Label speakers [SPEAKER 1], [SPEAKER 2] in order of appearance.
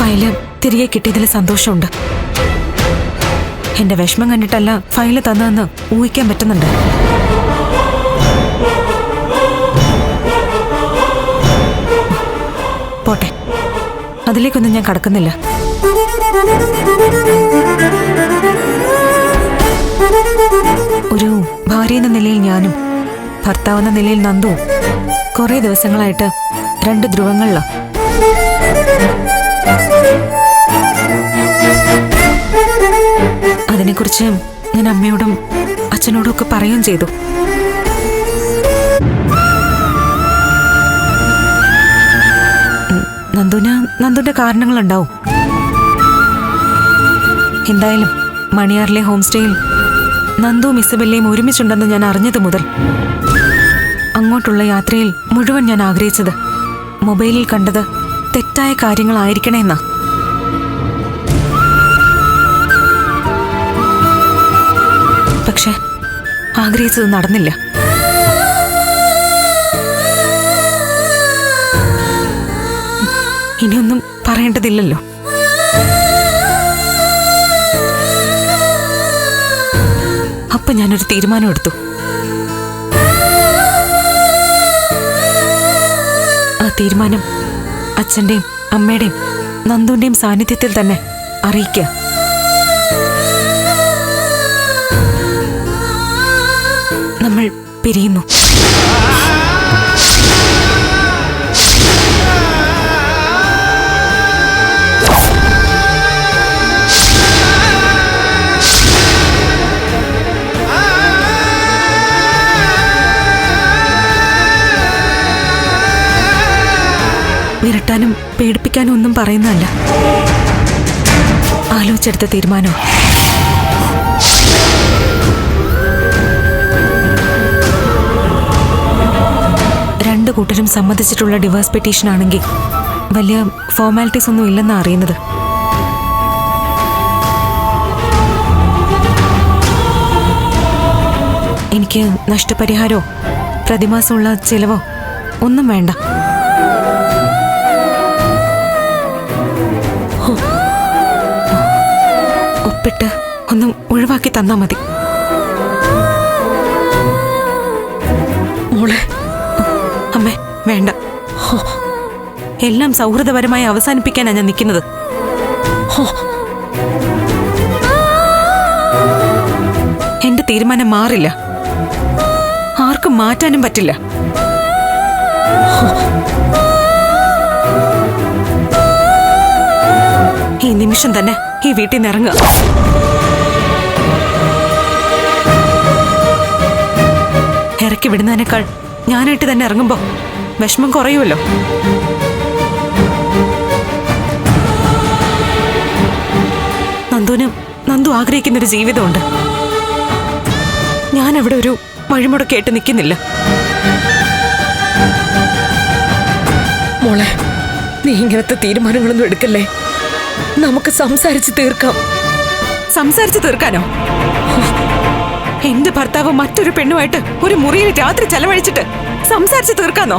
[SPEAKER 1] File തിരികെ കിട്ടിയതിൽ സന്തോഷമുണ്ട്. എന്റെ വിഷമം കണ്ടിട്ടല്ല ഫയല് തന്നതെന്ന് ഊഹിക്കാൻ പറ്റുന്നുണ്ട്. പോട്ടെ, അതിലേക്കൊന്നും ഞാൻ കടക്കുന്നില്ല. ഒരു ഭാര്യ എന്ന നിലയിൽ ഞാനും ഭർത്താവെന്ന നിലയിൽ നന്ദുവും കുറെ ദിവസങ്ങളായിട്ട് രണ്ട് ധ്രുവങ്ങളിലാണ്. അതിനെക്കുറിച്ച് ഞാൻ അമ്മയോടും അച്ഛനോടും ഒക്കെ പറയുകയും ചെയ്തു. നന്ദുന്റെ കാരണങ്ങളുണ്ടാവും. എന്തായാലും മണിയാറിലെ ഹോം സ്റ്റേയിൽ നന്ദുവും ഇസബെല്ലയും ഒരുമിച്ചുണ്ടെന്ന് ഞാൻ അറിഞ്ഞത് മുതൽ അങ്ങോട്ടുള്ള യാത്രയിൽ മുഴുവൻ ഞാൻ ആഗ്രഹിച്ചത് മൊബൈലിൽ കണ്ടത് തെറ്റായ കാര്യങ്ങളായിരിക്കണമെന്നാ. പക്ഷെ ആഗ്രഹിച്ചത് നടന്നില്ല. ഇനിയൊന്നും പറയേണ്ടതില്ലല്ലോ. അപ്പൊ ഞാനൊരു തീരുമാനം എടുത്തു. ആ തീരുമാനം അച്ഛന്റെയും അമ്മയുടെയും നന്ദുന്റെയും സാന്നിധ്യത്തിൽ തന്നെ അറിയിക്കുക. നമ്മൾ പിരിയുന്നു. വിരട്ടാനും പേടിപ്പിക്കാനും ഒന്നും പറയുന്നതല്ല, ആലോചിച്ചെടുത്ത തീരുമാനം. രണ്ടു കൂട്ടരും സമ്മതിച്ചിട്ടുള്ള ഡിവോഴ്സ് പെറ്റീഷൻ ആണെങ്കിൽ വലിയ ഫോർമാലിറ്റീസ് ഒന്നും ഇല്ലെന്നാണ് അറിയുന്നത്. എനിക്ക് നഷ്ടപരിഹാരമോ പ്രതിമാസമുള്ള ചിലവോ ഒന്നും വേണ്ട. ഒപ്പിട്ട് ഒന്നും ഒഴിവാക്കി തന്നാ മതി. മോളെ, അമ്മേ വേണ്ട. എല്ലാം സൗഹൃദപരമായി അവസാനിപ്പിക്കാനാണ് ഞാൻ നിൽക്കുന്നത്. എന്റെ തീരുമാനം മാറില്ല, ആർക്കും മാറ്റാനും പറ്റില്ല. ഈ നിമിഷം തന്നെ ഈ വീട്ടിൽ നിന്ന് ഇറങ്ങുക. ഇറക്കി വിടുന്നതിനേക്കാൾ ഞാനായിട്ട് തന്നെ ഇറങ്ങുമ്പോ വിഷമം കുറയുമല്ലോ. നന്ദു ആഗ്രഹിക്കുന്നൊരു ജീവിതമുണ്ട്. ഞാനവിടെ ഒരു വഴിമുടക്കേട്ട് നിൽക്കുന്നില്ല.
[SPEAKER 2] മോളെ, നീ ഇങ്ങനത്തെ തീരുമാനങ്ങളൊന്നും എടുക്കല്ലേ. നമുക്ക് സംസാരിച്ച് തീർക്കാം.
[SPEAKER 1] സംസാരിച്ച് തീർക്കാനോ? എന്റെ ഭർത്താവ് മറ്റൊരു പെണ്ണുമായിട്ട് ഒരു മുറിയിൽ രാത്രി ചെലവഴിച്ചിട്ട് സംസാരിച്ച് തീർക്കാനോ?